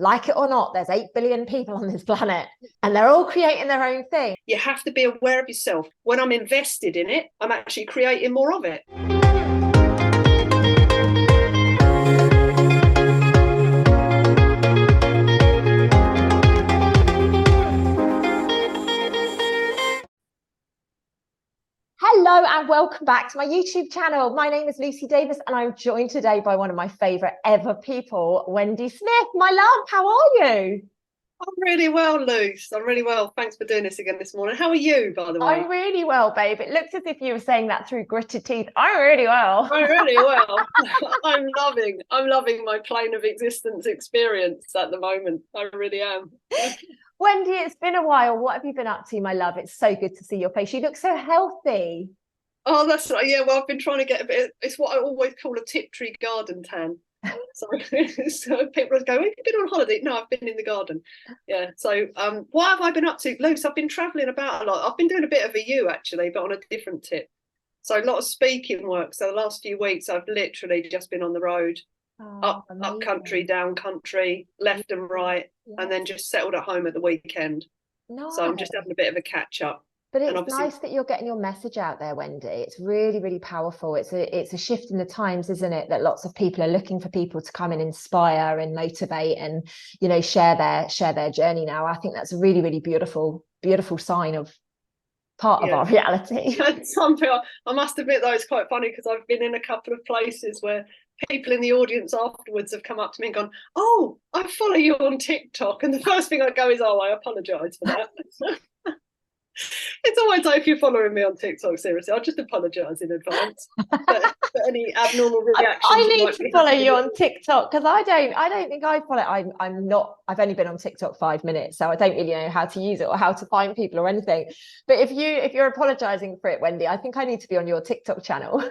Like it or not, there's 8 billion people on this planet and they're all creating their own thing. You have to be aware of yourself. When I'm invested in it, I'm actually creating more of it. Hello and welcome back to my YouTube channel. My name is Lucy Davis and I'm joined today by one of my favourite ever people, Wendy Smith. My love, how are you? I'm really well, Luce. I'm really well. Thanks for doing this again this morning. How are you, by the way? I'm really well, babe. It looks as if you were saying that through gritted teeth. I'm really well. I'm really well. I'm loving my plane of existence experience at the moment. I really am. Wendy, it's been a while. What have you been up to, my love? It's so good to see your face. You look so healthy. Oh, that's right. Yeah, well, I've been trying to get a bit. It's what I always call a Tiptree garden tan. So people go, have you been on holiday? No, I've been in the garden. Yeah. So what have I been up to, Luce? I've been traveling about a lot. I've been doing a bit of a you actually, but on a different tip. So a lot of speaking work. So the last few weeks I've literally just been on the road, up country, down country, left and right, and then just settled at home at the weekend. Nice. So I'm just having a bit of a catch up. But it's nice that you're getting your message out there, Wendy. It's really, really powerful. It's a shift in the times, isn't it? That lots of people are looking for people to come and inspire and motivate and, you know, share their journey now. I think that's a really, really beautiful sign of part of our reality. I must admit though, it's quite funny because I've been in a couple of places where people in the audience afterwards have come up to me and gone, "Oh, I follow you on TikTok," and the first thing I go is, "Oh, I apologise for that." It's always like, if you're following me on TikTok, seriously, I'll just apologise in advance for any abnormal reactions. I need to follow you on TikTok because I don't think I follow. I'm not. I've only been on TikTok 5 minutes, so I don't really know how to use it or how to find people or anything. But if you're apologising for it, Wendy, I think I need to be on your TikTok channel.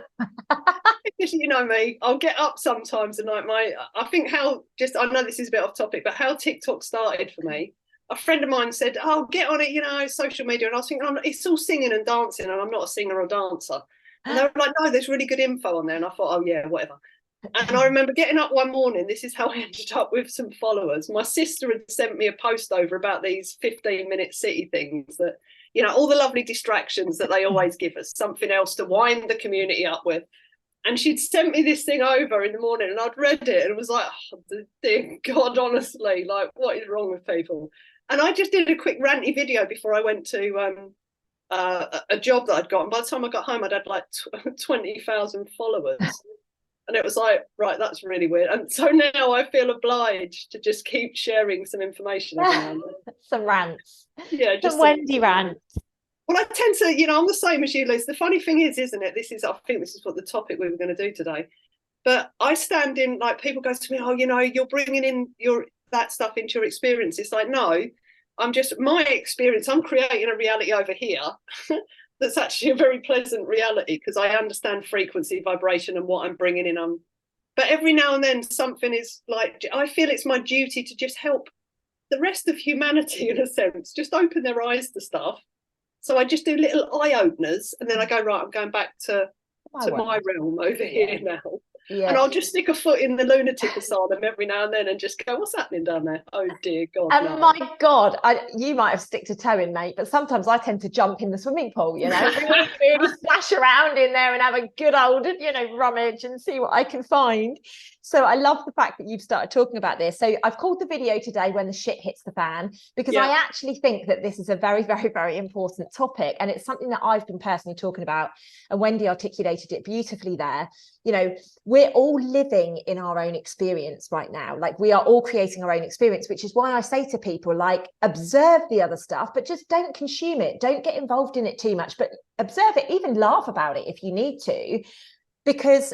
You know me, I'll get up sometimes and like I think I know this is a bit off topic, but how TikTok started for me. A friend of mine said, "Oh, get on it, you know, social media." And I was thinking, it's all singing and dancing, and I'm not a singer or dancer. And they were like, "No, there's really good info on there." And I thought, "Oh yeah, whatever." And I remember getting up one morning. This is how I ended up with some followers. My sister had sent me a post over about these 15-minute city things that, you know, all the lovely distractions that they always give us, something else to wind the community up with. And she'd sent me this thing over in the morning, and I'd read it, and it was like, oh, dear God, honestly, like, what is wrong with people? And I just did a quick ranty video before I went to a job that I'd got. And by the time I got home, I'd had like 20,000 followers. And it was like, right, that's really weird. And so now I feel obliged to just keep sharing some information. Some rants. Yeah, just some Wendy rants. Well, I tend to, you know, I'm the same as you, Liz. The funny thing is, isn't it? I think this is what the topic we were going to do today. But I stand in, like, people go to me, "Oh, you know, you're bringing in that stuff into your experience." It's like, no, my experience, I'm creating a reality over here that's actually a very pleasant reality because I understand frequency, vibration, and what I'm bringing in. But every now and then something is like, I feel it's my duty to just help the rest of humanity, in a sense, just open their eyes to stuff. So I just do little eye openers, and then I go, right, I'm going back to my realm over here now. Yeah. And I'll just stick a foot in the lunatic asylum every now and then and just go, "What's happening down there? Oh dear God." And no. My God, you might have sticked a toe in, mate, but sometimes I tend to jump in the swimming pool, you know, really splash around in there and have a good old, you know, rummage and see what I can find. So I love the fact that you've started talking about this. So I've called the video today "When the Shit Hits the Fan," because I actually think that this is a very, very, very important topic. And it's something that I've been personally talking about. And Wendy articulated it beautifully there. You know, we're all living in our own experience right now. Like, we are all creating our own experience, which is why I say to people, like, observe the other stuff, but just don't consume it. Don't get involved in it too much, but observe it, even laugh about it if you need to, because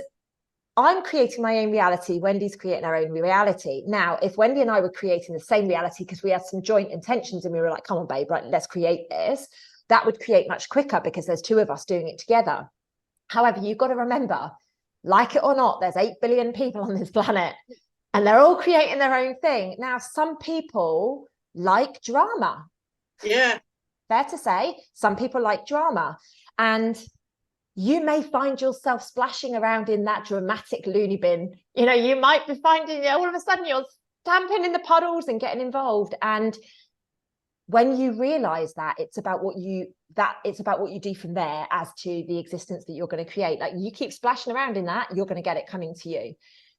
I'm creating my own reality. Wendy's creating her own reality. Now, if Wendy and I were creating the same reality because we had some joint intentions and we were like, "Come on, babe, right, let's create this," that would create much quicker because there's two of us doing it together. However, you've got to remember, like it or not, there's 8 billion people on this planet and they're all creating their own thing. Now, some people like drama. Yeah. Fair to say, some people like drama. And you may find yourself splashing around in that dramatic loony bin. You know, you might be finding all of a sudden you're damping in the puddles and getting involved. And when you realize that, it's about what you do from there as to the existence that you're going to create. Like, you keep splashing around in that, you're going to get it coming to you.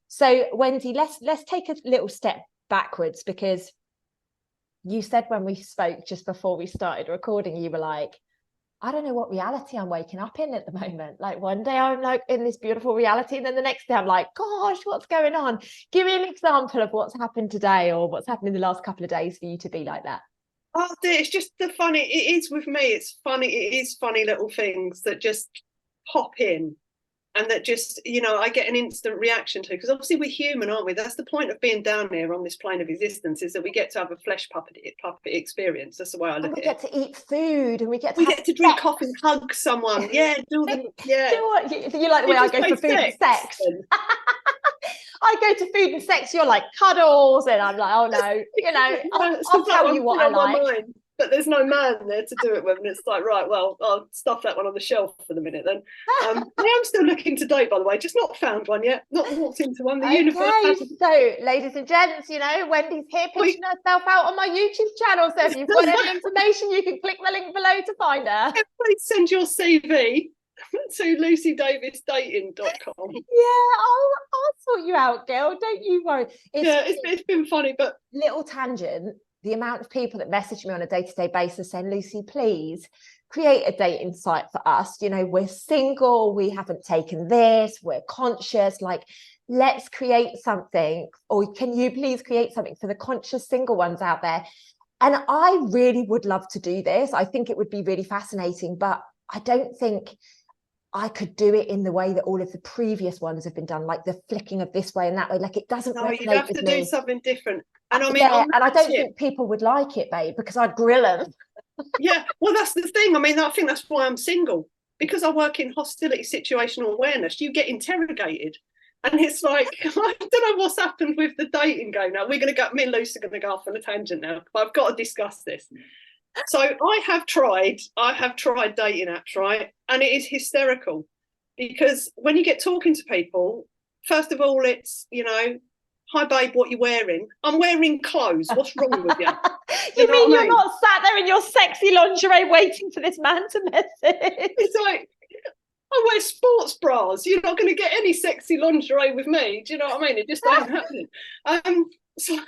So Wendy, let's take a little step backwards, because you said when we spoke just before we started recording, you were like, I don't know what reality I'm waking up in at the moment. Like, one day I'm like in this beautiful reality, and then the next day I'm like, gosh, what's going on? Give me an example of what's happened today, or what's happened in the last couple of days for you to be like that. Oh dear, it's just it is with me, it's funny, it is funny little things that just pop in, and that just, I get an instant reaction to, because obviously we're human, aren't we? That's the point of being down here on this plane of existence, is that we get to have a flesh puppet experience. That's the way I look at it. We get to eat food, and we get to drink coffee and hug someone. Yeah, do what you like the way I go for food and sex. I go to food and sex, you're like cuddles, and I'm like, oh no, I'll tell you what I like. But there's no man there to do it with, and it's like, right, well, I'll stuff that one on the shelf for the minute then. I am still looking to date, by the way, just not found one yet, not walked into one. The universe. So, ladies and gents, Wendy's here pitching herself out on my YouTube channel, so if you've got any information, you can click the link below to find her. Please send your CV to lucydavisdating.com. I'll sort you out, girl, don't you worry. It's been funny, but little tangent. The amount of people that message me on a day-to-day basis saying, Lucy, please create a dating site for us. We're single, we haven't taken this, we're conscious, like, let's create something. Or can you please create something for the conscious single ones out there? And I really would love to do this. I think it would be really fascinating, but I don't think I could do it in the way that all of the previous ones have been done, like the flicking of this way and that way. Like, it doesn't resonate with me. No, you'd have to do something different. And I mean, and I don't think people would like it, babe, because I'd grill them. Yeah, well, that's the thing. I mean, I think that's why I'm single, because I work in hostility situational awareness. You get interrogated, and it's like, I don't know what's happened with the dating game now. Me and Lucy are going to go off on a tangent now. I've got to discuss this. So I have tried dating apps, right? And it is hysterical, because when you get talking to people, first of all, it's, hi babe, what you wearing? I'm wearing clothes. What's wrong with you? You mean you're not sat there in your sexy lingerie waiting for this man to message? It's like, I wear sports bras. You're not going to get any sexy lingerie with me. Do you know what I mean? It just ain't happening. So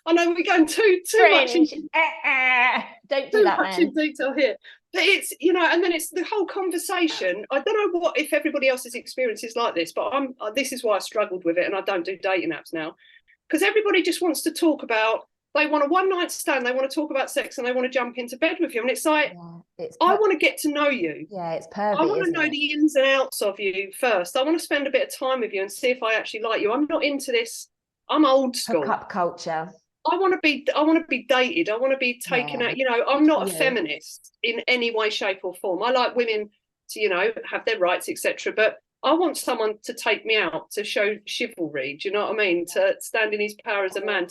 I know we're going too much into don't do that, much in detail here. But it's, and then it's the whole conversation. I don't know if everybody else's experience is like this, but this is why I struggled with it, and I don't do dating apps now, because everybody just wants to talk about, they want a one night stand, they want to talk about sex, and they want to jump into bed with you. And it's like, I want to get to know you. Yeah, it's perfect. I want to know the ins and outs of you first. I want to spend a bit of time with you and see if I actually like you. I'm not into this. I'm old school. Hook-up culture. I want to be dated. I want to be taken out. I'm not a feminist in any way, shape, or form. I like women to, have their rights, etc. But I want someone to take me out, to show chivalry. Do you know what I mean? To stand in his power as a man.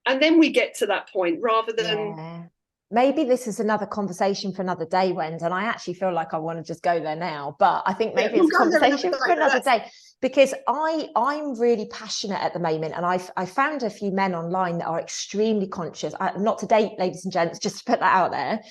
And then we get to that point, rather than. Yeah. Maybe this is another conversation for another day, Wendy, and I actually feel like I want to just go there now. But I think maybe it's a conversation for another day, because I'm really passionate at the moment, and I found a few men online that are extremely conscious. Not to date, ladies and gents, just to put that out there,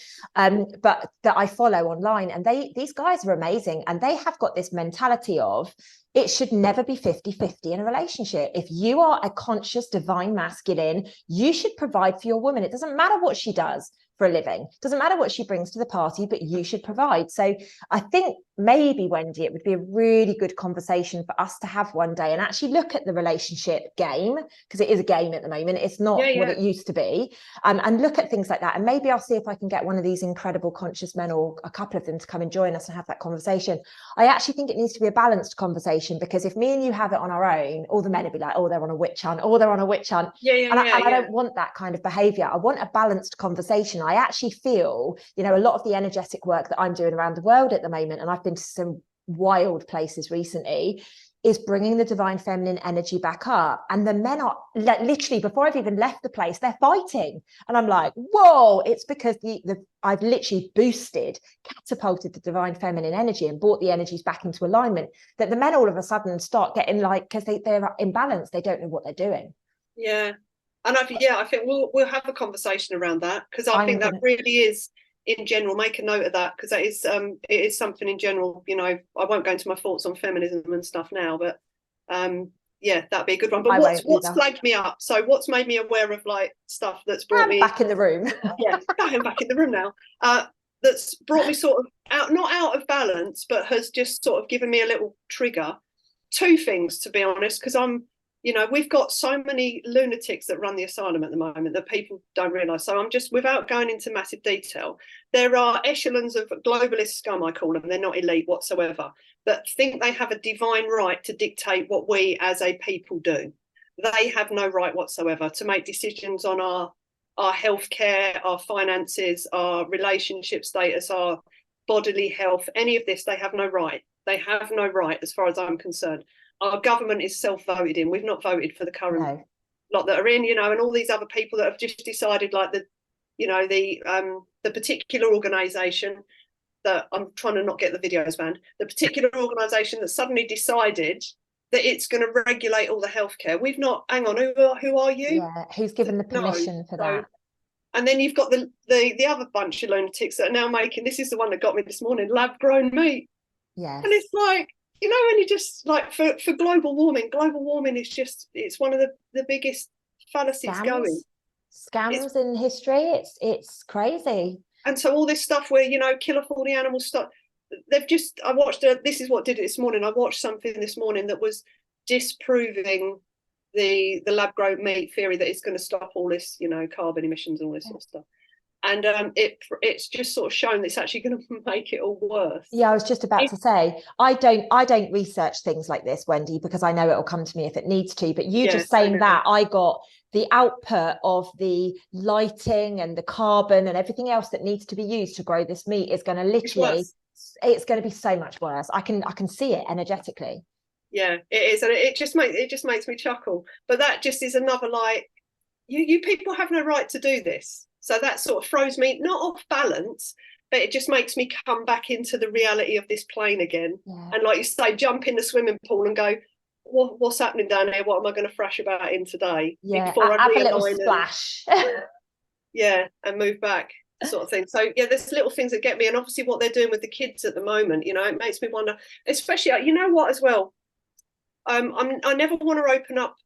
but that I follow online, and these guys are amazing, and they have got this mentality of, it should never be 50-50 in a relationship. If you are a conscious divine masculine, you should provide for your woman. It doesn't matter what she does for a living. It doesn't matter what she brings to the party, but you should provide. So I think maybe, Wendy, it would be a really good conversation for us to have one day and actually look at the relationship game, because it is a game at the moment. It's not what it used to be. And look at things like that. And maybe I'll see if I can get one of these incredible conscious men, or a couple of them, to come and join us and have that conversation. I actually think it needs to be a balanced conversation, because if me and you have it on our own, all the men will be like, oh, they're on a witch hunt, or they're on a witch hunt. I don't want that kind of behavior. I want a balanced conversation. I actually feel, a lot of the energetic work that I'm doing around the world at the moment, and I've been to some wild places recently, is bringing the divine feminine energy back up. And the men are literally, before I've even left the place, they're fighting. And I'm like, whoa, it's because I've literally catapulted the divine feminine energy and brought the energies back into alignment, that the men all of a sudden start getting like, because they're imbalanced, they don't know what they're doing. Yeah. And I think we'll have a conversation around that, because I think that really is, in general, make a note of that, because that is it is something in general. You know, I won't go into my thoughts on feminism and stuff now, but yeah, that'd be a good one. But what's flagged me up? So what's made me aware of like stuff that's brought me back in the room? Yeah, I'm back in the room now. That's brought me sort of not out of balance, but has just sort of given me a little trigger. Two things, to be honest, because we've got so many lunatics that run the asylum at the moment that people don't realise. So I'm just, without going into massive detail, there are echelons of globalist scum, I call them. They're not elite whatsoever, that think they have a divine right to dictate what we as a people do. They have no right whatsoever to make decisions on our healthcare, our finances, our relationship status, our bodily health, any of this. They have no right. They have no right, as far as I'm concerned. Our government is self-voted in. We've not voted for the current lot that are in, and all these other people that have just decided, like the particular organisation that, I'm trying to not get the videos banned, the particular organisation that suddenly decided that it's going to regulate all the healthcare. We've not, hang on, who are you? Yeah, who's given the permission for that? And then you've got the other bunch of lunatics that are now making, this is the one that got me this morning, lab-grown meat. Yeah. And it's like, when you just, like, for global warming is just, it's one of the biggest fallacies going. Scams in history, it's crazy. And so all this stuff where, kill off all the animal stuff, I watched this is what did it this morning. I watched something this morning that was disproving the lab-grown meat theory that it's going to stop all this, carbon emissions and all this sort of stuff. And it's just sort of shown that it's actually going to make it all worse. Yeah, I was just about to say, I don't research things like this, Wendy, because I know it'll come to me if it needs to. But you just saying that, I got the output of the lighting and the carbon and everything else that needs to be used to grow this meat is going to literally, it's going to be so much worse. I can see it energetically. Yeah, it is, and it just makes me chuckle. But that just is another, like, you people have no right to do this. So that sort of throws me not off balance, but it just makes me come back into the reality of this plane again. Yeah. And like you say, jump in the swimming pool and go, what's happening down here? What am I going to thrash about in today? Yeah, before I have a little splash. And move back, sort of thing. So yeah, there's little things that get me, and obviously what they're doing with the kids at the moment, it makes me wonder. Especially, what as well. I never want to open up.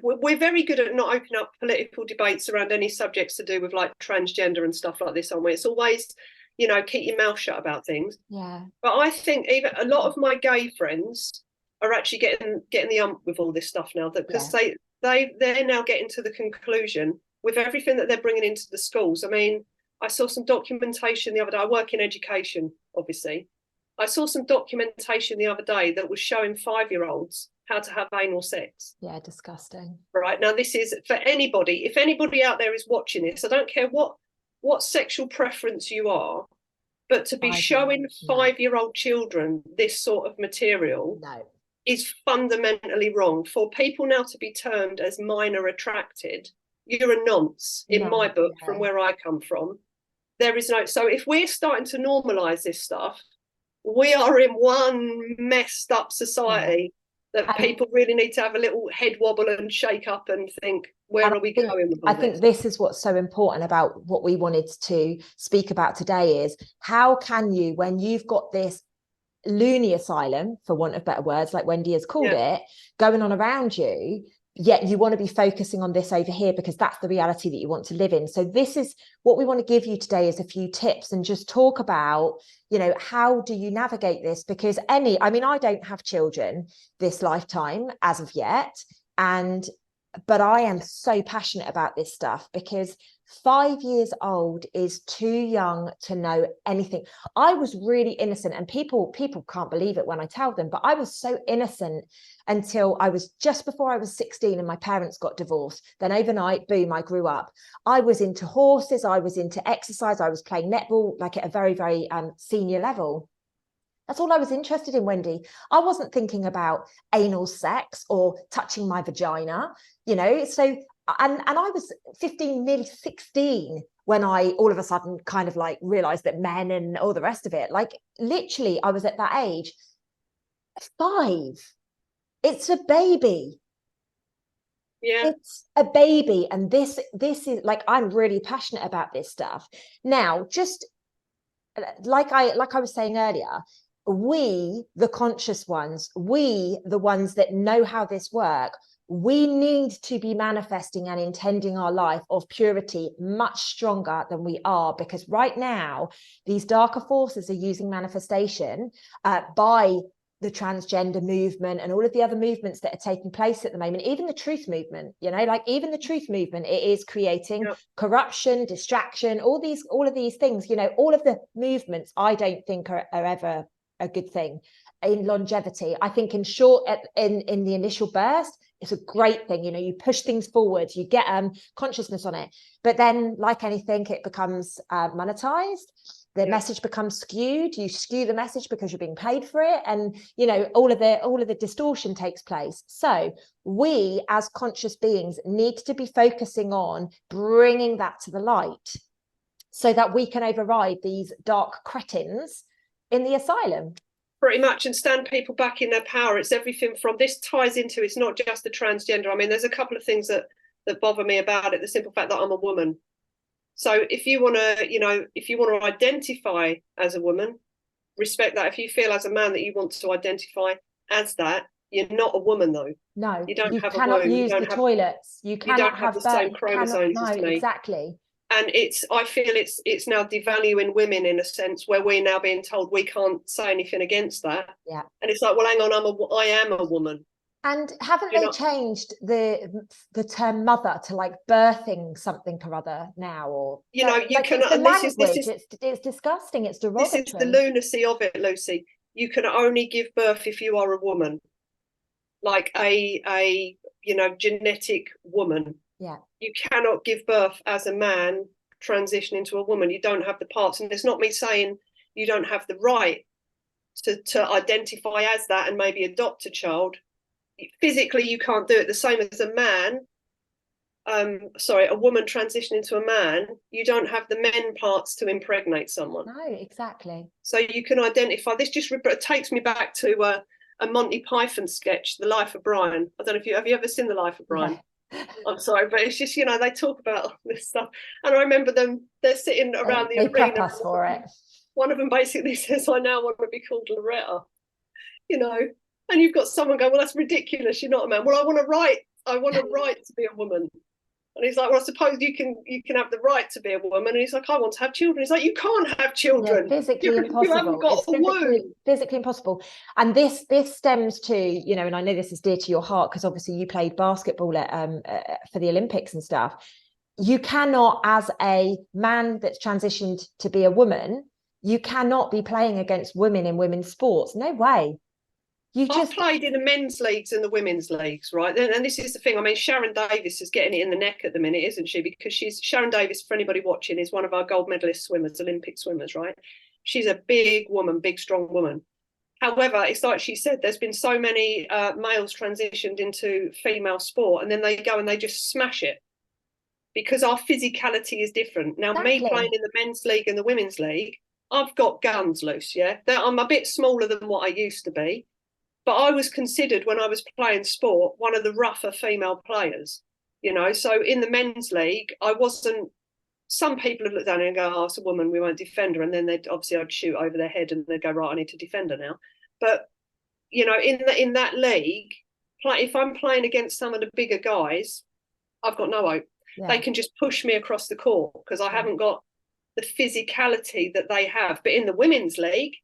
We're very good at not opening up political debates around any subjects to do with, like, transgender and stuff like this, aren't we? It's always, keep your mouth shut about things. Yeah. But I think even a lot of my gay friends are actually getting the ump with all this stuff now, because they're now getting to the conclusion with everything that they're bringing into the schools. I mean, I saw some documentation the other day. I work in education, obviously. I saw some documentation the other day that was showing 5-year-olds how to have anal sex. Yeah, disgusting. Right, now this is for anybody. If anybody out there is watching this, I don't care what sexual preference you are, but to be showing 5-year-old children this sort of material is fundamentally wrong. For people now to be termed as minor attracted, you're a nonce in my book, from where I come from. There is no, so if we're starting to normalise this stuff, we are in one messed up society that people really need to have a little head wobble and shake up and think, where are we going with all this? I think this is what's so important about what we wanted to speak about today is, how can you, when you've got this loony asylum, for want of better words, like Wendy has called it, going on around you, yet you want to be focusing on this over here because that's the reality that you want to live in. So this is what we want to give you today, is a few tips and just talk about, how do you navigate this? Because I don't have children this lifetime as of yet, but I am so passionate about this stuff because 5 years old is too young to know anything. I was really innocent, and people can't believe it when I tell them, but I was so innocent until I was just before I was 16 and my parents got divorced. Then overnight, boom, I grew up. I was into horses, I was into exercise, I was playing netball, like at a very, very senior level. That's all I was interested in, Wendy. I wasn't thinking about anal sex or touching my vagina, so and I was 15, nearly 16 when I all of a sudden kind of like realized that men and all the rest of it, like literally I was at that age. 5, it's a baby. Yeah. It's a baby, and this is like, I'm really passionate about this stuff. Now, just like I was saying earlier, we, the conscious ones, we, the ones that know how this work, we need to be manifesting and intending our life of purity much stronger than we are, because right now these darker forces are using manifestation by the transgender movement and all of the other movements that are taking place at the moment, even the truth movement, you know, like even the truth movement, it is creating corruption, distraction, all of these things, you know, all of the movements I don't think are ever a good thing in longevity. I think in short, in the initial burst, it's a great thing, you know, you push things forward, you get consciousness on it, but then like anything, it becomes monetized. The message becomes skewed. You skew the message because you're being paid for it, and you know, all of the distortion takes place. So we as conscious beings need to be focusing on bringing that to the light, so that we can override these dark cretins in the asylum. Pretty much, and stand people back in their power. It's everything from, this ties into, it's not just the transgender. I mean, there's a couple of things that bother me about it. The simple fact that I'm a woman. So if you want to, you know, if you want to identify as a woman, respect that. If you feel as a man that you want to identify as that, you're not a woman though. No, you don't have cannot a womb. use the toilets. You cannot have the same chromosomes as me. Exactly. And I feel it's now devaluing women in a sense, where we're now being told we can't say anything against that. Yeah. And it's like, well, hang on, I am a woman. And haven't they changed the term mother to like birthing something or other now? Or you know, you like, can, it's the and language. it's disgusting. It's derogatory. This is the lunacy of it, Lucy. You can only give birth if you are a woman, like a you know, genetic woman. Yeah. You cannot give birth as a man, transition into a woman. You don't have the parts, and it's not me saying you don't have the right to identify as that and maybe adopt a child. Physically, you can't do it. The same as a man. A woman transition into a man, you don't have the men parts to impregnate someone. No, exactly. So you can identify. This just takes me back to a Monty Python sketch, The Life of Brian. I don't know if have you ever seen The Life of Brian? Yeah. I'm sorry, but it's just, you know, they talk about this stuff, and I remember they're sitting around the arena. They prep us for it. One of them basically says, "I now want to be called Loretta," you know, and you've got someone going, "Well, that's ridiculous. You're not a man." "Well, I want a right to be a woman." And he's like, "Well, I suppose you can have the right to be a woman." And he's like, "I want to have children." He's like, "You can't have children. Yeah, physically impossible. You haven't got a womb." Physically impossible. And this stems to, you know, and I know this is dear to your heart because obviously you played basketball for the Olympics and stuff. You cannot, as a man that's transitioned to be a woman, you cannot be playing against women in women's sports. No way. I've played in the men's leagues and the women's leagues, right? And this is the thing. I mean, Sharon Davis is getting it in the neck at the minute, isn't she? Because Sharon Davis, for anybody watching, is one of our gold medalist swimmers, Olympic swimmers, right? She's a big woman, big, strong woman. However, it's like she said, there's been so many males transitioned into female sport, and then they go and they just smash it because our physicality is different. Now, me playing in the men's league and the women's league, I've got guns loose, yeah? I'm a bit smaller than what I used to be. But I was considered, when I was playing sport, one of the rougher female players, you know. So in the men's league, I wasn't. Some people have looked down and go, "Oh, it's a woman, we won't defend her," and then I'd shoot over their head and they'd go, "Right, I need to defend her now." But you know, in that league, if I'm playing against some of the bigger guys, I've got no hope. Yeah. They can just push me across the court because I haven't got the physicality that they have. But in the women's league,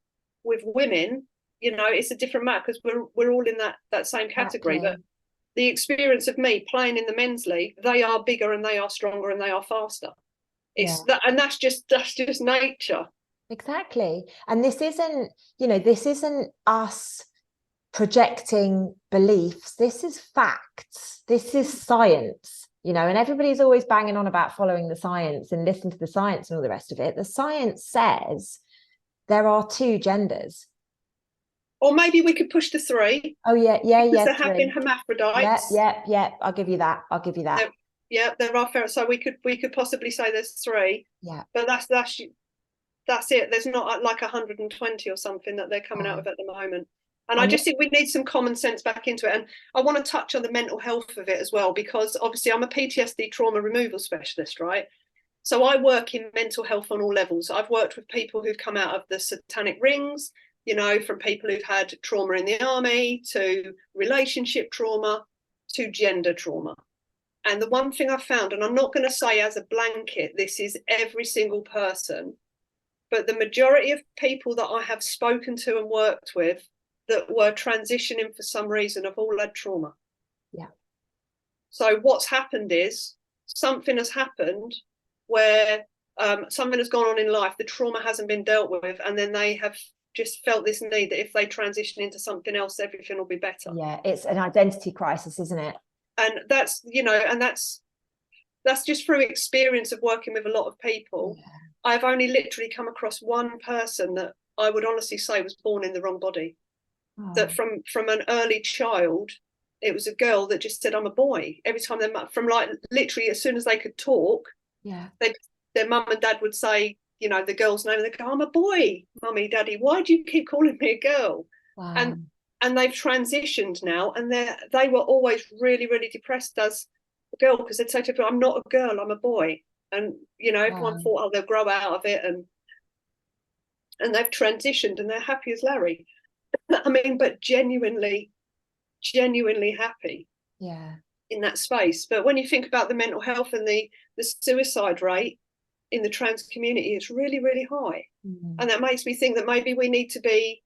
with women, you know, it's a different matter because we're all in that same category. Exactly. But the experience of me playing in the men's league, they are bigger and they are stronger and they are faster. And that's just nature. Exactly. And this isn't us projecting beliefs. This is facts. This is science, you know, and everybody's always banging on about following the science and listen to the science and all the rest of it. The science says there are two genders. Or maybe we could push to 3. Oh, yeah. There have been hermaphrodites. Yeah. I'll give you that. There are fair. So we could possibly say there's 3. Yeah. But that's it. There's not like 120 or something that they're coming out with at the moment. And I just think we need some common sense back into it. And I want to touch on the mental health of it as well, because obviously I'm a PTSD trauma removal specialist, right? So I work in mental health on all levels. I've worked with people who've come out of the satanic rings, you know, from people who've had trauma in the army to relationship trauma to gender trauma. And the one thing I found, and I'm not going to say as a blanket, this is every single person, but the majority of people that I have spoken to and worked with that were transitioning for some reason have all had trauma. Yeah. So what's happened is something has happened where something has gone on in life, the trauma hasn't been dealt with, and then they have just felt this need that if they transition into something else, everything will be better. Yeah, it's an identity crisis, isn't it? And that's, you know, and that's just through experience of working with a lot of people. Yeah. I've only literally come across one person that I would honestly say was born in the wrong body. Oh. That from an early child, it was a girl that just said, I'm a boy. Every time from like literally as soon as they could talk, yeah, their mum and dad would say, you know, the girl's name, and they go, I'm a boy, mummy, daddy, why do you keep calling me a girl? Wow. And they've transitioned now, and they were always really, really depressed as a girl, because they'd say to people, I'm not a girl, I'm a boy. And, you know, everyone thought, oh, they'll grow out of it. And they've transitioned and they're happy as Larry. I mean, but genuinely happy. Yeah. In that space. But when you think about the mental health and the suicide rate in the trans community, it's really, really high. Mm-hmm. And that makes me think that maybe we need to be,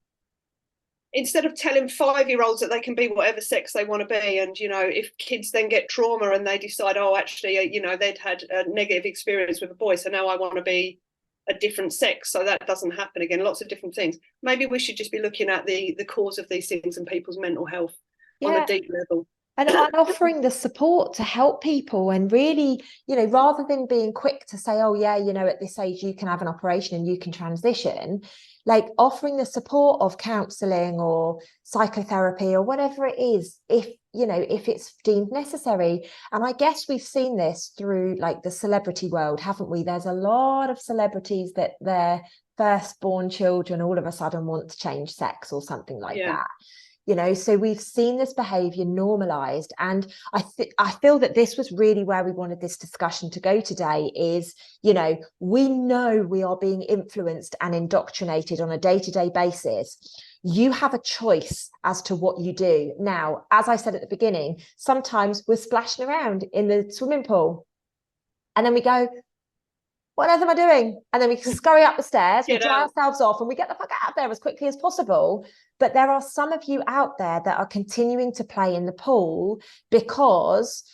instead of telling 5-year-olds that they can be whatever sex they want to be, and, you know, if kids then get trauma and they decide, oh, actually, you know, they'd had a negative experience with a boy, so now I want to be a different sex, so that doesn't happen again, lots of different things. Maybe we should just be looking at the cause of these things and people's mental health on a deep level. And offering the support to help people, and really, you know, rather than being quick to say, oh yeah, you know, at this age you can have an operation and you can transition, like offering the support of counselling or psychotherapy or whatever it is, if, you know, if it's deemed necessary. And I guess we've seen this through like the celebrity world, haven't we? There's a lot of celebrities that their firstborn children all of a sudden want to change sex or something like that. You know, so we've seen this behavior normalized. And I feel that this was really where we wanted this discussion to go today is, you know we are being influenced and indoctrinated on a day-to-day basis. You have a choice as to what you do. Now, as I said at the beginning, sometimes we're splashing around in the swimming pool and then we go, what on earth am I doing? And then we scurry up the stairs, we dry ourselves off and we get the fuck out of there as quickly as possible. But there are some of you out there that are continuing to play in the pool because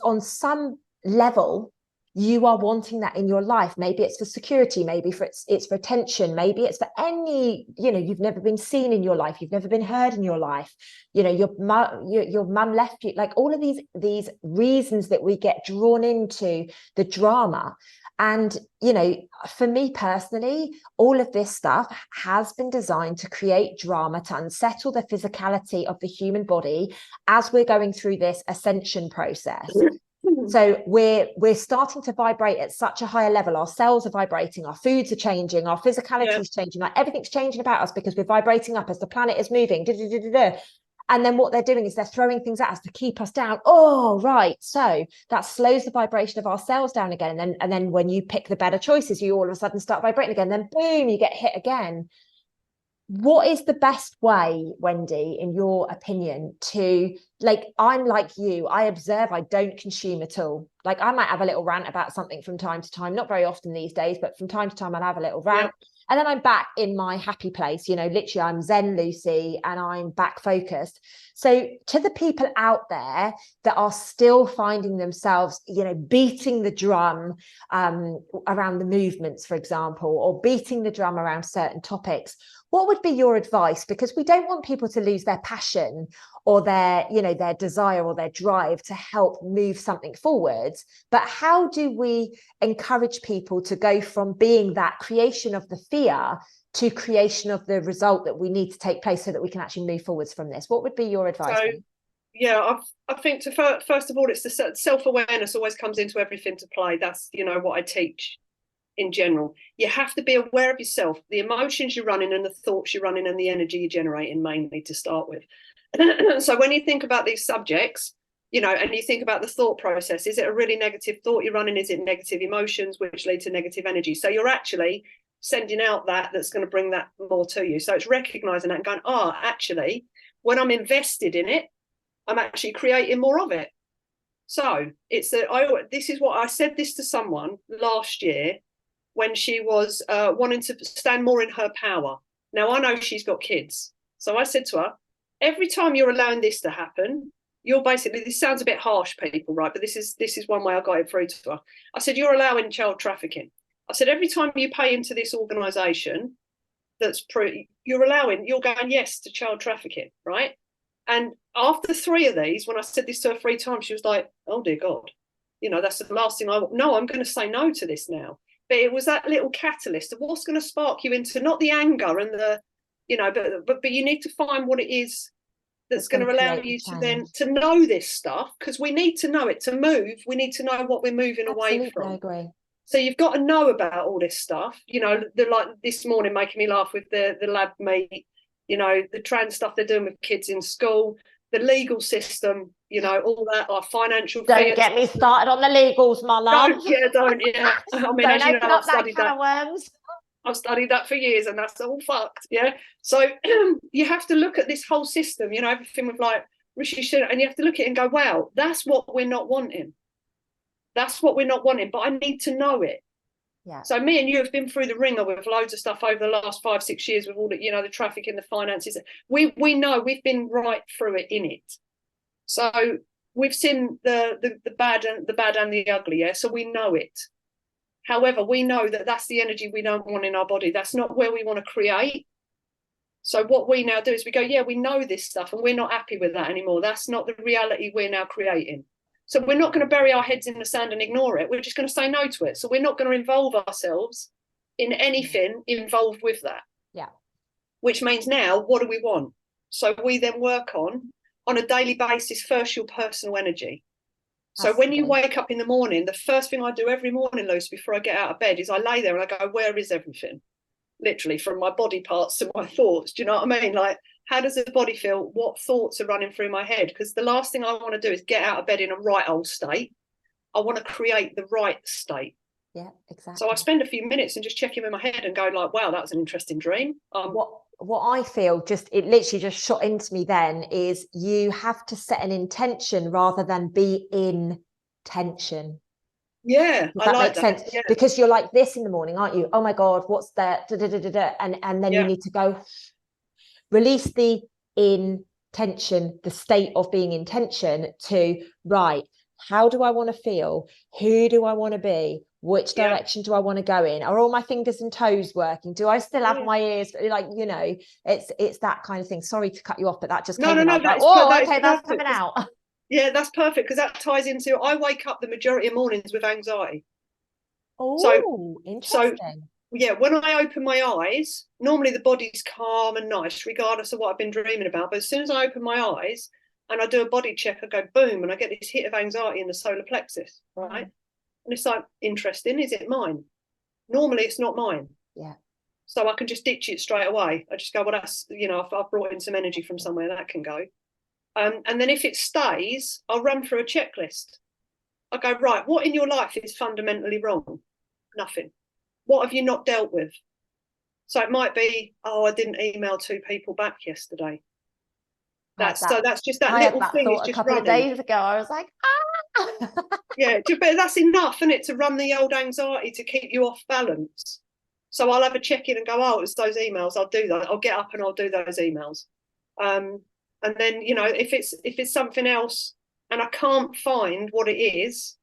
on some level, you are wanting that in your life. Maybe it's for security, maybe it's for attention, maybe it's for any, you know, you've never been seen in your life, you've never been heard in your life, you know, your mum left you, like all of these reasons that we get drawn into the drama. And, you know, for me personally, all of this stuff has been designed to create drama, to unsettle the physicality of the human body as we're going through this ascension process. So we're starting to vibrate at such a higher level. Our cells are vibrating, our foods are changing, our physicality is changing, like everything's changing about us because we're vibrating up as the planet is moving. And then what they're doing is they're throwing things at us to keep us down. Oh, right. So that slows the vibration of our cells down again. And then when you pick the better choices, you all of a sudden start vibrating again. Then boom, you get hit again. What is the best way, Wendy, in your opinion, to, like, I'm like you, I observe, I don't consume at all. Like I might have a little rant about something from time to time, not very often these days, but from time to time I'll have a little rant. Yeah. And then I'm back in my happy place, you know, literally I'm Zen Lucy and I'm back focused. So to the people out there that are still finding themselves, you know, beating the drum around the movements, for example, or beating the drum around certain topics, what would be your advice? Because we don't want people to lose their passion or their, you know, their desire or their drive to help move something forwards. But how do we encourage people to go from being that creation of the fear to creation of the result that we need to take place so that we can actually move forwards from this? What would be your advice? So, yeah, I think first of all, it's the self-awareness always comes into everything to play. That's, you know, what I teach in general. You have to be aware of yourself, the emotions you're running and the thoughts you're running and the energy you're generating mainly to start with. So when you think about these subjects, and you think about the thought process, is it a really negative thought you're running? Is it negative emotions which lead to negative energy? So you're actually sending out that's going to bring that more to you. So it's recognizing that and going, actually, when I'm invested in it, I'm actually creating more of it. So this is what I said this to someone last year when she was wanting to stand more in her power. Now I know she's got kids. So I said to her, every time you're allowing this to happen, you're basically, this sounds a bit harsh, people, right? But this is one way I got it through to her. I said, you're allowing child trafficking. I said, every time you pay into this organisation, you're going yes to child trafficking, right? And after 3 of these, when I said this to her 3 times, she was like, oh dear God, that's the last thing I'm going to say no to this now. But it was that little catalyst of what's going to spark you into not the anger and the, but you need to find what it is that's going to allow you to then to know this stuff, because we need to know it to move. We need to know what we're moving away from. I agree. So you've got to know about all this stuff, like this morning making me laugh with the lab meet, the trans stuff they're doing with kids in school, the legal system, all that, our financial Don't fears. get me started on the legals, my love. Don't. I mean, as you know, I've studied that. I've studied that for years, and that's all fucked. Yeah. So you have to look at this whole system, everything with like Rishi Sunak, and you have to look at it and go, wow, that's what we're not wanting. That's what we're not wanting, but I need to know it. Yeah. So me and you have been through the ringer with loads of stuff over the last 5-6 years with all the, the traffic and the finances. We know we've been right through it in it. So we've seen the bad and the ugly. Yeah. So we know it. However, we know that that's the energy we don't want in our body. That's not where we want to create. So what we now do is we go, yeah, we know this stuff and we're not happy with that anymore. That's not the reality we're now creating. So we're not going to bury our heads in the sand and ignore it. We're just going to say no to it. So we're not going to involve ourselves in anything involved with that. Yeah. Which means now, what do we want? So we then work on a daily basis, first your personal energy. So when you wake up in the morning, the first thing I do every morning, Lucy, before I get out of bed is I lay there and I go, where is everything? Literally from my body parts to my thoughts. Do you know what I mean? Like, how does the body feel? What thoughts are running through my head? Because the last thing I want to do is get out of bed in a right old state. I want to create the right state. Yeah, exactly. So I spend a few minutes and just check in with my head and go like, wow, that was an interesting dream. What I feel it literally just shot into me then is you have to set an intention rather than be in tension. Yeah, does that make sense? Yeah. Because you're like this in the morning, aren't you? Oh my God, what's that? And then you need to go release the intention, the state of being in tension to, right, how do I want to feel? Who do I want to be? Which direction do I want to go in? Are all my fingers and toes working? Do I still have my ears? Like, it's that kind of thing. Sorry to cut you off, but that just came in. That's coming out. Yeah, that's perfect, because that ties into, I wake up the majority of mornings with anxiety. Oh, interesting. So, yeah, when I open my eyes, normally the body's calm and nice, regardless of what I've been dreaming about. But as soon as I open my eyes and I do a body check, I go boom, and I get this hit of anxiety in the solar plexus, right? And it's like, interesting, is it mine? Normally it's not mine. Yeah. So I can just ditch it straight away. I just go, well, that's, I've brought in some energy from somewhere, that can go. And then if it stays, I'll run through a checklist. I go, right, what in your life is fundamentally wrong? Nothing. What have you not dealt with? So it might be, I didn't email 2 people back yesterday. That's just that little thing. It's just a couple of days ago. I was like, yeah, but that's enough, isn't it, to run the old anxiety to keep you off balance. So I'll have a check in and go, it's those emails. I'll do that. I'll get up and I'll do those emails. And then, if it's something else and I can't find what it is,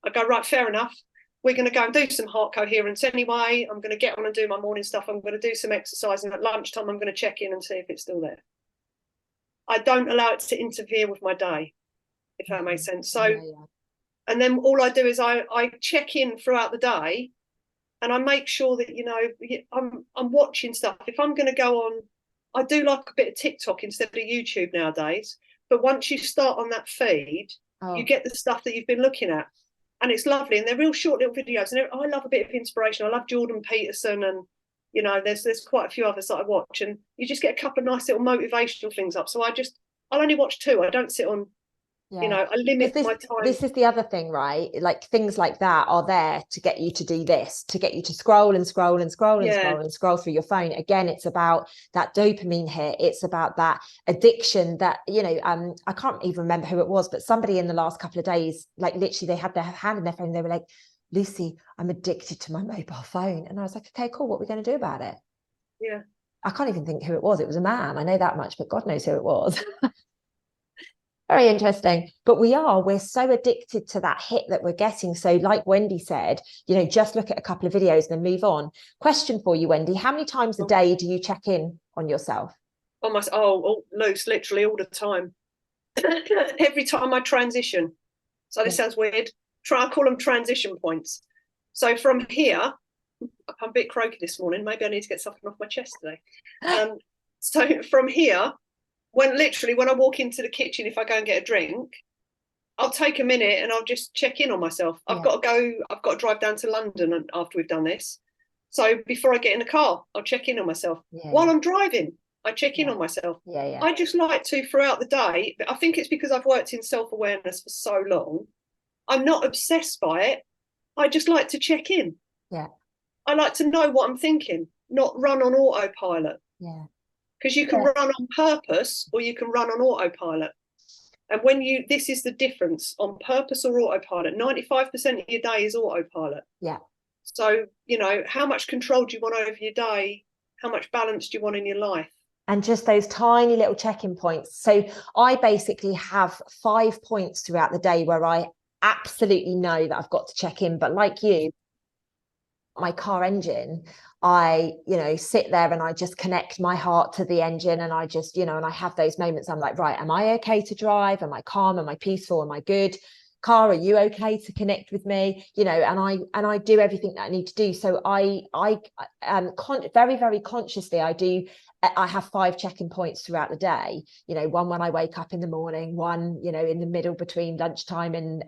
I go, right, fair enough. We're going to go and do some heart coherence anyway. I'm going to get on and do my morning stuff. I'm going to do some exercise. And at lunchtime, I'm going to check in and see if it's still there. I don't allow it to interfere with my day, if that makes sense. So, and then all I do is I check in throughout the day and I make sure that, I'm watching stuff. If I'm going to go on, I do like a bit of TikTok instead of YouTube nowadays. But once you start on that feed, you get the stuff that you've been looking at. and it's lovely, and they're real short little videos, and I love a bit of inspiration. I love Jordan Peterson, and you know, there's quite a few others that I watch, and you just get a couple of nice little motivational things up. So I'll only watch two. I don't sit on, you know, I limit my time. This is the other thing, right? Like things like that are there to get you to do this, to get you to scroll and scroll and scroll and scroll and scroll through your phone. Again, it's about that dopamine hit. It's about that addiction that, you know, I can't even remember who it was, but somebody in the last couple of days, like literally they had their hand in their phone and they were like, Lucy, I'm addicted to my mobile phone. And I was like, okay, cool. What are we going to do about it? Yeah. I can't even think who it was. It was a man. I know that much, but God knows who it was. Very interesting. But we're so addicted to that hit that we're getting. So like Wendy said, you know, just look at a couple of videos and then move on. Question for you, Wendy. How many times a day do you check in on yourself? Loose, literally all the time. Every time I transition. So this sounds weird. I call them transition points. So from here, I'm a bit croaky this morning. Maybe I need to get something off my chest today. So from here, when I walk into the kitchen, if I go and get a drink, I'll take a minute and I'll just check in on myself. I've got to drive down to London after we've done this. So before I get in the car, I'll check in on myself. While I'm driving, I check in on myself. I just like to throughout the day. I think it's because I've worked in self-awareness for so long. I'm not obsessed by it. I just like to check in. I like to know what I'm thinking, not run on autopilot. Because you can run on purpose or you can run on autopilot. And this is the difference on purpose or autopilot. 95% of your day is autopilot. So, you know, how much control do you want over your day? How much balance do you want in your life? And just those tiny little check-in points. So I basically have 5 points throughout the day where I absolutely know that I've got to check in. But like you, my car engine, I, you know, sit there and I just connect my heart to the engine, and I just, you know, and I have those moments. I'm like, right, am I okay to drive? Am I calm? Am I peaceful? Am I good? Car, are you okay to connect with me? You know, and I do everything that I need to do. So I very, very consciously, I have 5 check-in points throughout the day, you know, one when I wake up in the morning, one, you know, in the middle between lunchtime and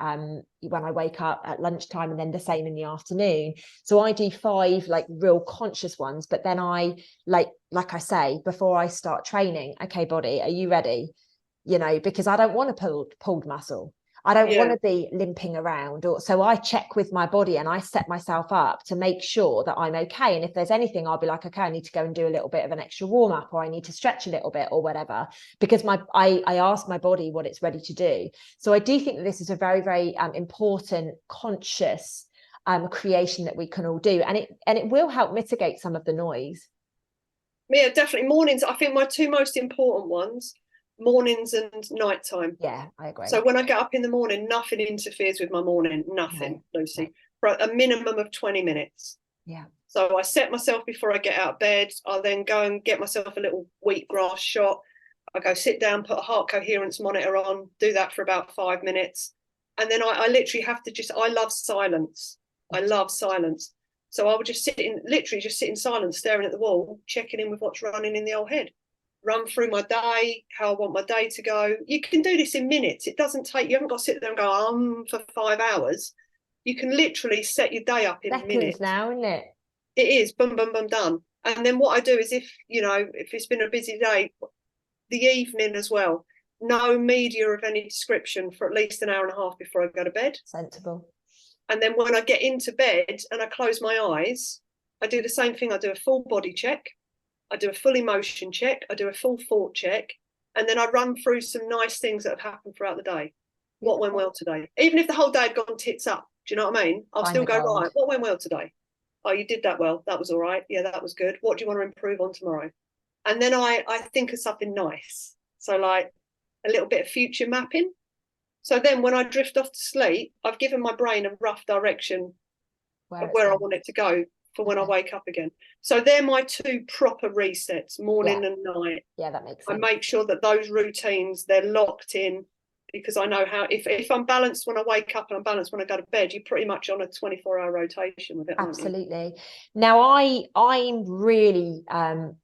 when I wake up at lunchtime, and then the same in the afternoon. So I do 5 like real conscious ones, but then I like I say, before I start training, okay, body, are you ready? You know, because I don't want a pulled muscle. I don't want to be limping around. So I check with my body and I set myself up to make sure that I'm okay. And if there's anything, I'll be like, okay, I need to go and do a little bit of an extra warm up, or I need to stretch a little bit or whatever, because I ask my body what it's ready to do. So I do think that this is a very, very important conscious creation that we can all do. And it will help mitigate some of the noise. Yeah, definitely. Mornings, I think my 2 most important ones, mornings and nighttime. Yeah, I agree. So when I get up in the morning, nothing interferes with my morning. Nothing, no, Lucy. No. For a minimum of 20 minutes. Yeah. So I set myself before I get out of bed. I'll then go and get myself a little wheatgrass shot. I go sit down, put a heart coherence monitor on, do that for about 5 minutes. And then I literally have to I love silence. I love silence. So I would just sit in silence, staring at the wall, checking in with what's running in the old head. Run through my day, how I want my day to go. You can do this in minutes. It doesn't take, you haven't got to sit there and go for 5 hours. You can literally set your day up in minutes now, isn't it? It is, boom, boom, boom, done. And then what I do is if it's been a busy day, the evening as well, no media of any description for at least an hour and a half before I go to bed. Sensible. And then when I get into bed and I close my eyes, I do the same thing. I do a full body check. I do a full emotion check. I do a full thought check. And then I run through some nice things that have happened throughout the day. What went well today? Even if the whole day had gone tits up, do you know what I mean? I'll still go, right, what went well today? Oh, you did that well. That was all right. Yeah, that was good. What do you want to improve on tomorrow? And then I think of something nice. So like a little bit of future mapping. So then when I drift off to sleep, I've given my brain a rough direction of where I want it to go for when I wake up again. So they're my 2 proper resets, morning and night. Yeah, that makes sense. I make sure that those routines, they're locked in. because I know how, if I'm balanced when I wake up and I'm balanced when I go to bed, you're pretty much on a 24-hour rotation with it, aren't you? Absolutely. Now, I'm really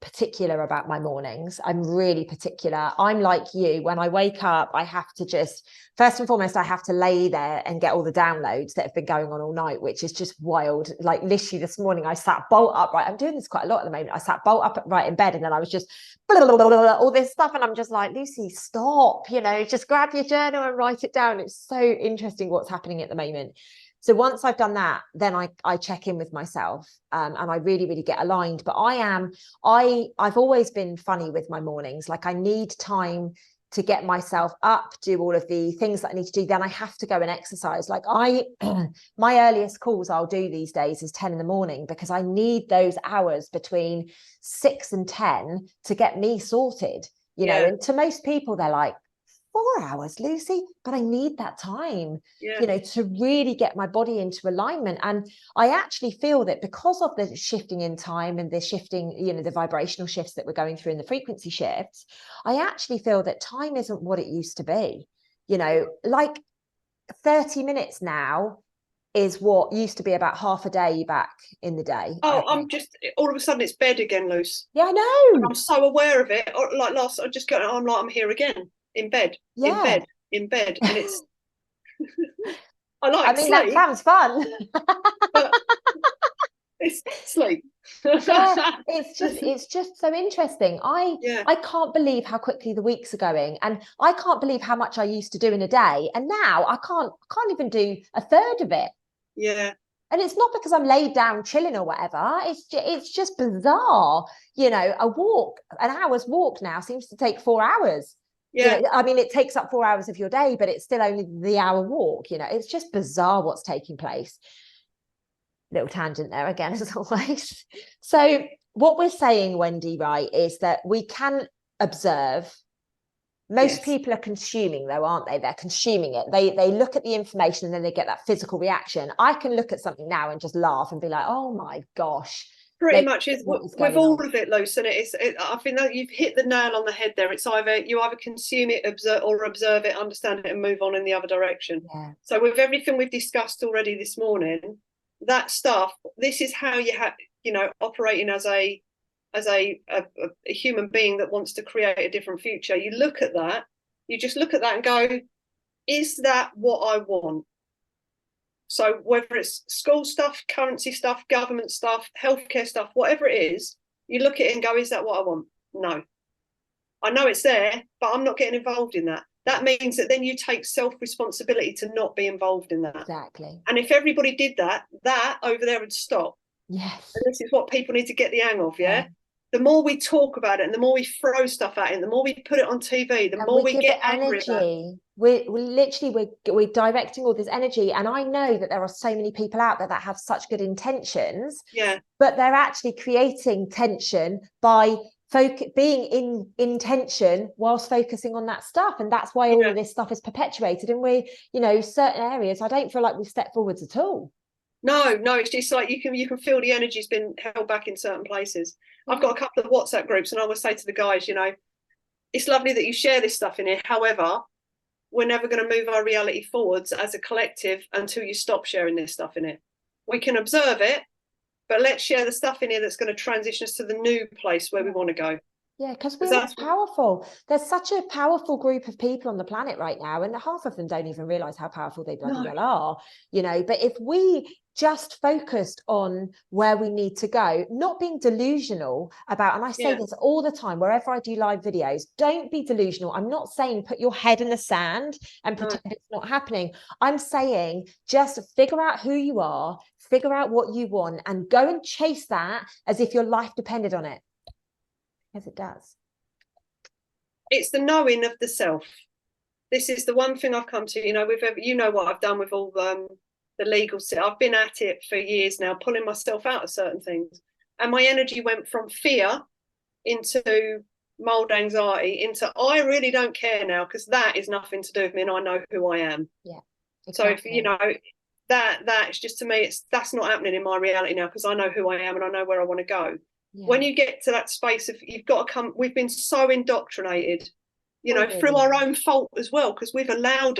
particular about my mornings. I'm really particular. I'm like you. When I wake up, I have to just, first and foremost, I have to lay there and get all the downloads that have been going on all night, which is just wild. Like literally this morning, I sat bolt upright. I'm doing this quite a lot at the moment. I sat bolt upright in bed, and then I was just blah, blah, blah, blah, all this stuff. And I'm just like, Lucy, stop, just grab your journal and write it down. It's so interesting what's happening at the moment. So once I've done that, then I check in with myself, and I really, really get aligned. But I've always been funny with my mornings. Like I need time to get myself up, do all of the things that I need to do. Then I have to go and exercise. Like my earliest calls I'll do these days is 10 in the morning, because I need those hours between 6 and 10 to get me sorted, and to most people, they're like, 4 hours, Lucy, but I need that time, to really get my body into alignment. And I actually feel that because of the shifting in time and the shifting, the vibrational shifts that we're going through and the frequency shifts, I actually feel that time isn't what it used to be. Like 30 minutes now is what used to be about half a day back in the day. Oh, I'm just, all of a sudden it's bed again, Luce. Yeah, I know. And I'm so aware of it. Or like last, I'm like, I'm here again. In bed, and it's I mean, sleep, that sounds fun. but it's sleep. It's just so interesting. I can't believe how quickly the weeks are going, and I can't believe how much I used to do in a day, and now I can't even do a third of it. And it's not because I'm laid down chilling or whatever. It's just bizarre. An hour's walk now seems to take 4 hours. I mean, it takes up 4 hours of your day, but it's still only the hour walk. It's just bizarre what's taking place. Little tangent there again, as always. So what we're saying, Wendy, right, is that we can observe. Most people are consuming, though, aren't they? They're consuming it. They look at the information and then they get that physical reaction. I can look at something now and just laugh and be like, oh my gosh. Pretty much is with all of it, Luce, and I think that you've hit the nail on the head there. It's you either consume it, observe it, understand it, and move on in the other direction. So with everything we've discussed already this morning, that stuff, this is how you have, operating as a human being that wants to create a different future. You look at that, you just look at that and go, is that what I want? So whether it's school stuff, currency stuff, government stuff, healthcare stuff, whatever it is, you look at it and go, is that what I want? No. I know it's there, but I'm not getting involved in that. That means that then you take self-responsibility to not be involved in that. Exactly. And if everybody did that, that over there would stop. Yes. And this is what people need to get the hang of, yeah? The more we talk about it and the more we throw stuff at it, the more we put it on TV, the more we get angry about it. We're directing all this energy, and I know that there are so many people out there that have such good intentions, but they're actually creating tension by being in tension whilst focusing on that stuff, and that's why all of this stuff is perpetuated. And we, certain areas, I don't feel like we've stepped forwards at all. No, it's just like you can feel the energy's been held back in certain places. I've got a couple of WhatsApp groups, and I always say to the guys, it's lovely that you share this stuff in here. However, we're never going to move our reality forwards as a collective until you stop sharing this stuff in it. We can observe it, but let's share the stuff in here that's going to transition us to the new place where we want to go. Yeah, because we're powerful. There's such a powerful group of people on the planet right now, and half of them don't even realize how powerful they bloody well are, But if we just focused on where we need to go, not being delusional about, and I say this all the time, wherever I do live videos, don't be delusional. I'm not saying put your head in the sand and pretend it's not happening. I'm saying just figure out who you are, figure out what you want, and go and chase that as if your life depended on it. As it does. It's the knowing of the self. This is the one thing I've come to, what I've done with all the legal stuff. I've been at it for years now, pulling myself out of certain things. And my energy went from fear into mild anxiety into I really don't care now, because that is nothing to do with me and I know who I am. Yeah. Exactly. So if that's just, to me, that's not happening in my reality now, because I know who I am and I know where I want to go. When you get to that space of, you've got to come, we've been so indoctrinated you know, through our own fault as well, because we've allowed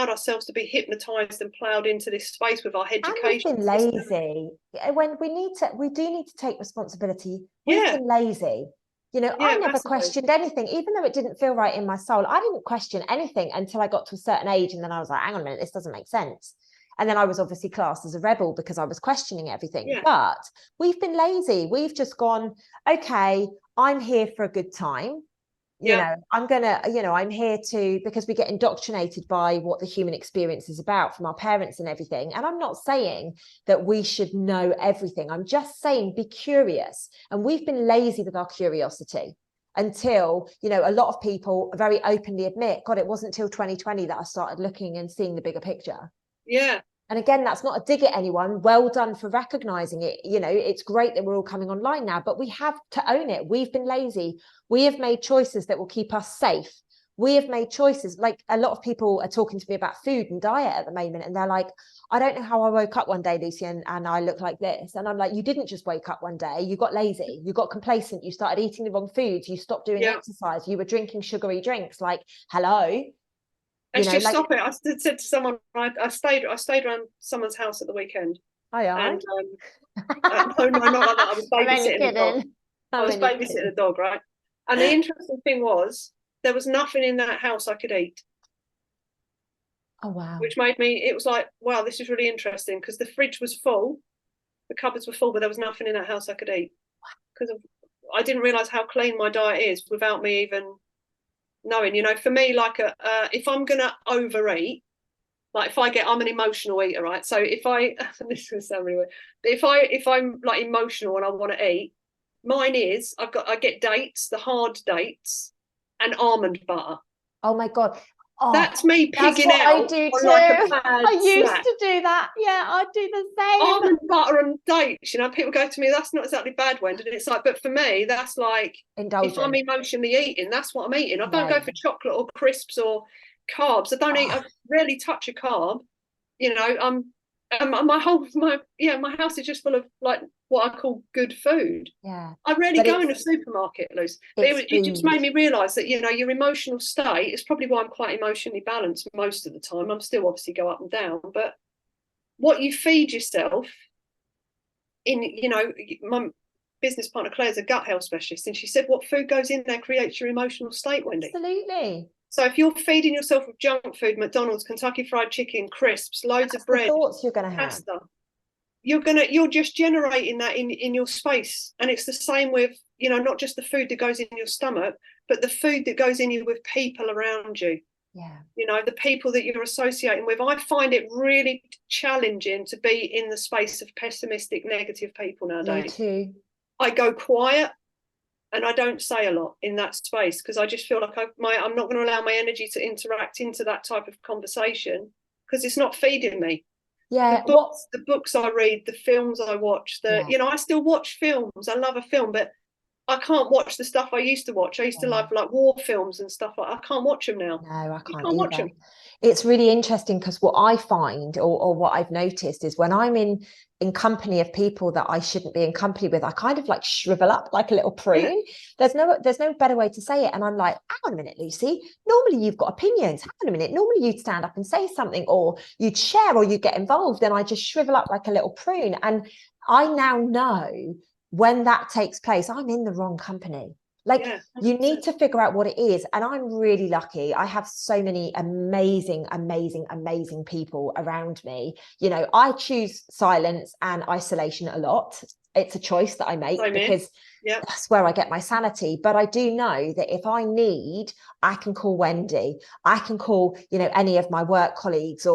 ourselves to be hypnotized and ploughed into this space with our education. And we've been lazy. When we do need to take responsibility. We've been lazy. You know, I never questioned anything, even though it didn't feel right in my soul. I didn't question anything until I got to a certain age. And then I was like, hang on a minute, this doesn't make sense. And then I was obviously classed as a rebel because I was questioning everything. Yeah. But we've been lazy. We've just gone, okay, I'm here for a good time. You know, I'm here to, because we get indoctrinated by what the human experience is about from our parents and everything. And I'm not saying that we should know everything. I'm just saying, be curious. And we've been lazy with our curiosity until, you know, a lot of people very openly admit, God, it wasn't until 2020 that I started looking and seeing the bigger picture. Yeah. And again, that's not a dig at anyone. Well done for recognizing it. You know, it's great that we're all coming online now, but we have to own it. We've been lazy. We have made choices that will keep us safe. We have made choices. Like, a lot of people are talking to me about food and diet at the moment. And they're like, I don't know how I woke up one day, Lucy, and I look like this. And I'm like, you didn't just wake up one day. You got lazy. You got complacent. You started eating the wrong foods. You stopped doing exercise. You were drinking sugary drinks. Like, hello. Let's just stop it. I said to someone, I stayed around someone's house at the weekend. I and no, not like that. I was babysitting a dog. I was babysitting a dog, right? And the interesting thing was, there was nothing in that house I could eat. Oh wow! Which made me. It was like, wow, this is really interesting, because the fridge was full, the cupboards were full, but there was nothing in that house I could eat, because I didn't realise how clean my diet is without me even knowing. You know, for me, like if I'm gonna overeat, like I'm an emotional eater, right? So if I this is gonna sound really weird, but if I'm like emotional and I want to eat, mine is I get dates, the hard dates, and almond butter. Oh my God. Oh, that's me pigging out. I do too. Like I used to do that. Yeah, I do the same. Almond butter and dates. You know, people go to me, that's not exactly bad, Wendy. And it's like, but for me, that's like, indulgent. If I'm emotionally eating, that's what I'm eating. I don't go for chocolate or crisps or carbs. I don't eat. I rarely touch a carb. You know, my house is just full of like what I call good food. Yeah, I rarely go in a supermarket, Luce. But it just made me realise that, you know, your emotional state is probably why I'm quite emotionally balanced most of the time. I'm still obviously go up and down, but what you feed yourself in, you know, my business partner Claire's a gut health specialist, and she said what food goes in there creates your emotional state, Wendy. Absolutely. So if you're feeding yourself with junk food, McDonald's, Kentucky Fried Chicken, crisps, loads of bread, thoughts you're going to have, pasta, you're just generating that in your space. And it's the same with, you know, not just the food that goes in your stomach, but the food that goes in you with people around you. Yeah. You know, the people that you're associating with. I find it really challenging to be in the space of pessimistic, negative people nowadays. Me too. I go quiet and I don't say a lot in that space, because I just feel like I'm not going to allow my energy to interact into that type of conversation, because it's not feeding me. Yeah. The books I read, the films I watch, you know, I still watch films. I love a film, but I can't watch the stuff I used to watch. I used to love like war films and stuff. I can't watch them now. No, I can't watch them. It's really interesting, because what I find or what I've noticed is when I'm in company of people that I shouldn't be in company with, I kind of like shrivel up like a little prune. Yeah. There's no better way to say it. And I'm like, hang on a minute, Lucy, normally you've got opinions. Hang on a minute. Normally you'd stand up and say something, or you'd share, or you'd get involved. And I just shrivel up like a little prune. And I now know when that takes place, I'm in the wrong company. Like, you need to figure out what it is. And I'm really lucky. I have so many amazing, amazing, amazing people around me. You know, I choose silence and isolation a lot. It's a choice that I make because that's where I get my sanity. But I do know that if I need, I can call Wendy. I can call, you know, any of my work colleagues,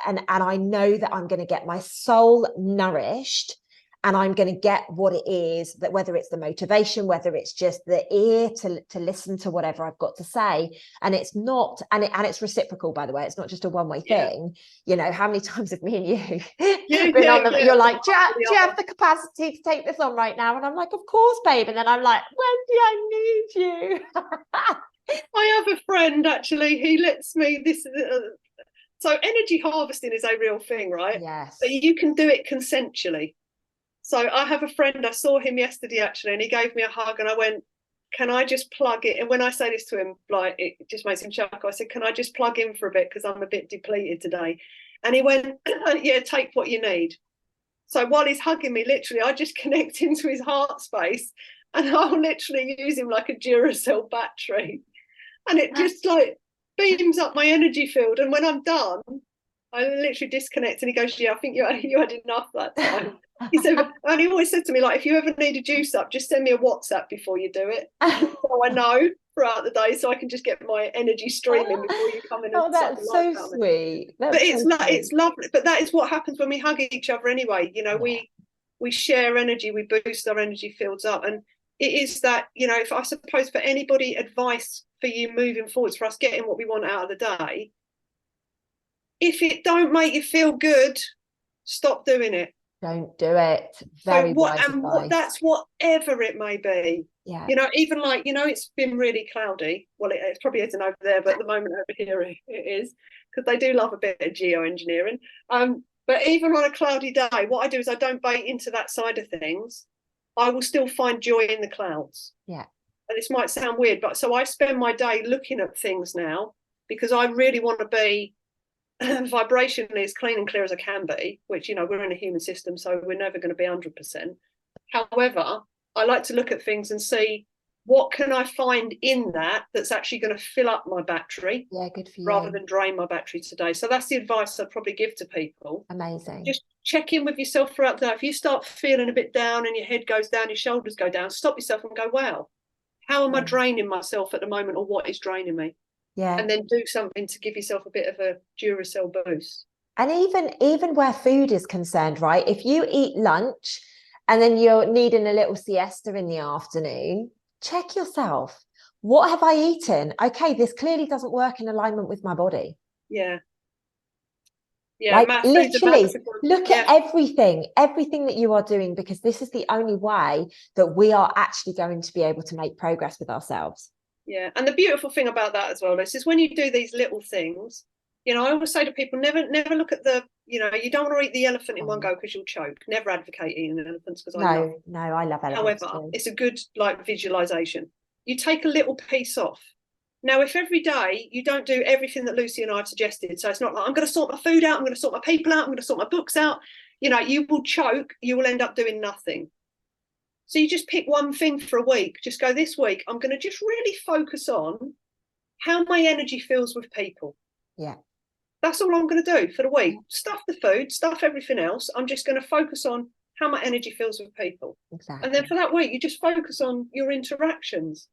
and I know that I'm going to get my soul nourished. And I'm going to get what it is, that whether it's the motivation, whether it's just the ear to listen to whatever I've got to say. And it's not, and it's reciprocal, by the way. It's not just a one-way thing. You know, how many times have me and you been on them? You're like, do you have the capacity to take this on right now? And I'm like, of course, babe. And then I'm like, Wendy, I need you. I have a friend, actually, he lets me so energy harvesting is a real thing, right? Yes. But you can do it consensually. So I have a friend, I saw him yesterday actually, and he gave me a hug, and I went, can I just plug it? And when I say this to him, like, it just makes him chuckle. I said, can I just plug in for a bit because I'm a bit depleted today? And he went, yeah, take what you need. So while he's hugging me, literally, I just connect into his heart space, and I'll literally use him like a Duracell battery, and it just like beams up my energy field. And when I'm done, I literally disconnect, and he goes, yeah, I think you had enough that time. He said, and he always said to me, like, if you ever need a juice up, just send me a WhatsApp before you do it, so I know throughout the day, so I can just get my energy streaming before you come in. And that's so sweet. But it's lovely. But that is what happens when we hug each other anyway. You know, we share energy, we boost our energy fields up, and it is that, you know, if I suppose for anybody advice for you moving forwards, for us getting what we want out of the day, if it don't make you feel good, stop doing it. Don't do it. Very wise advice. That's whatever it may be. Yeah. You know, even like, you know, it's been really cloudy. Well, it probably isn't over there, but at the moment over here it is, because they do love a bit of geoengineering. But even on a cloudy day, what I do is I don't bait into that side of things. I will still find joy in the clouds. Yeah. And this might sound weird, but so I spend my day looking at things now because I really want to be vibrationally as clean and clear as I can be, which, you know, we're in a human system, so we're never going to be 100%. However, I like to look at things and see what can I find in that that's actually going to fill up my battery. Yeah, good for you. Rather than drain my battery today. So that's the advice I'd probably give to people. Amazing. Just check in with yourself throughout the day. If you start feeling a bit down and your head goes down, your shoulders go down, stop yourself and go, wow, how am I draining myself at the moment, or what is draining me? Yeah. And then do something to give yourself a bit of a Duracell boost. And even where food is concerned, right? If you eat lunch and then you're needing a little siesta in the afternoon, check yourself. What have I eaten? Okay, this clearly doesn't work in alignment with my body. Yeah. Yeah, like literally look at everything that you are doing, because this is the only way that we are actually going to be able to make progress with ourselves. Yeah, and the beautiful thing about that as well, Liz, is when you do these little things, you know, I always say to people, never look at the, you know, you don't want to eat the elephant in one go because you'll choke. Never advocate eating elephants, because I love elephants. However, it's a good like visualization. You take a little piece off. Now, if every day you don't do everything that Lucy and I have suggested, so it's not like I'm going to sort my food out, I'm going to sort my people out, I'm going to sort my books out, you know, you will choke, you will end up doing nothing. So you just pick one thing for a week. Just go, this week, I'm going to just really focus on how my energy feels with people. Yeah. That's all I'm going to do for the week. Stuff the food, stuff everything else. I'm just going to focus on how my energy feels with people. Exactly. And then for that week, you just focus on your interactions.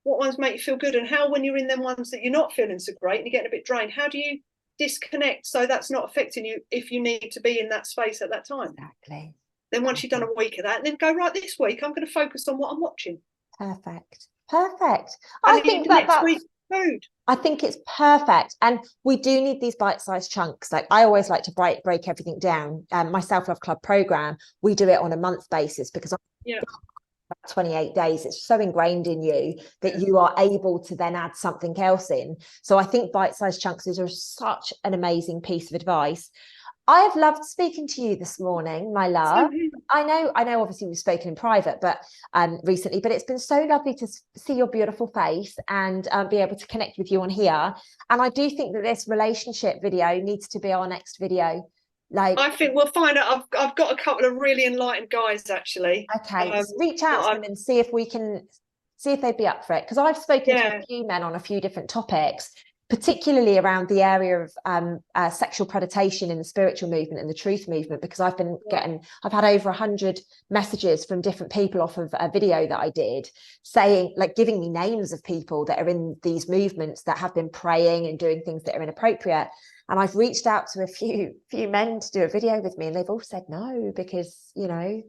What ones make you feel good, and how, when you're in them ones that you're not feeling so great and you're getting a bit drained, how do you disconnect so that's not affecting you if you need to be in that space at that time? Exactly. Then once you've done a week of that, then go, right, this week I'm going to focus on what I'm watching. Perfect. I think food. I think it's perfect. And we do need these bite-sized chunks. Like, I always like to break everything down. My Self-Love Club program, we do it on a month basis, because 28 days, it's so ingrained in you that you are able to then add something else in. So I think bite-sized chunks is such an amazing piece of advice. I have loved speaking to you this morning, my love. I know obviously we've spoken in private but recently, but it's been so lovely to see your beautiful face and be able to connect with you on here. And I do think that this relationship video needs to be our next video. Like, I think we'll find out. I've got a couple of really enlightened guys, actually. Okay, reach out to them and see if they'd be up for it, because I've spoken to a few men on a few different topics, particularly around the area of sexual predation in the spiritual movement and the truth movement, because I've had over 100 messages from different people off of a video that I did, saying, like, giving me names of people that are in these movements that have been praying and doing things that are inappropriate. And I've reached out to a few men to do a video with me, and they've all said no, because, you know.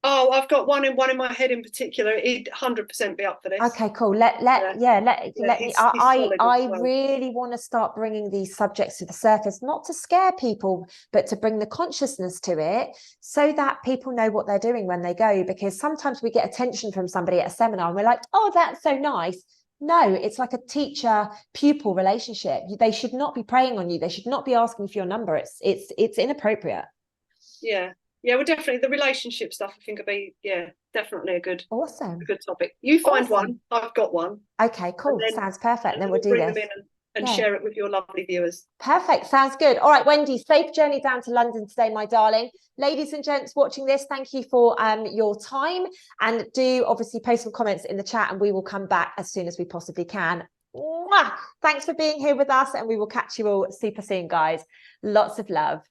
Oh, I've got one in my head in particular. He'd 100% be up for this. Okay, cool. Let me. I really want to start bringing these subjects to the surface, not to scare people, but to bring the consciousness to it, so that people know what they're doing when they go. Because sometimes we get attention from somebody at a seminar, and we're like, "Oh, that's so nice." No, it's like a teacher-pupil relationship. They should not be preying on you. They should not be asking for your number. It's inappropriate. Yeah. Yeah, well, definitely the relationship stuff, I think, would be, definitely a good topic. You find one, I've got one. Okay, cool. Sounds perfect. Then we'll do bring this. them in and share it with your lovely viewers. Perfect. Sounds good. All right, Wendy, safe journey down to London today, my darling. Ladies and gents watching this, thank you for your time. And do obviously post some comments in the chat and we will come back as soon as we possibly can. Mwah! Thanks for being here with us and we will catch you all super soon, guys. Lots of love.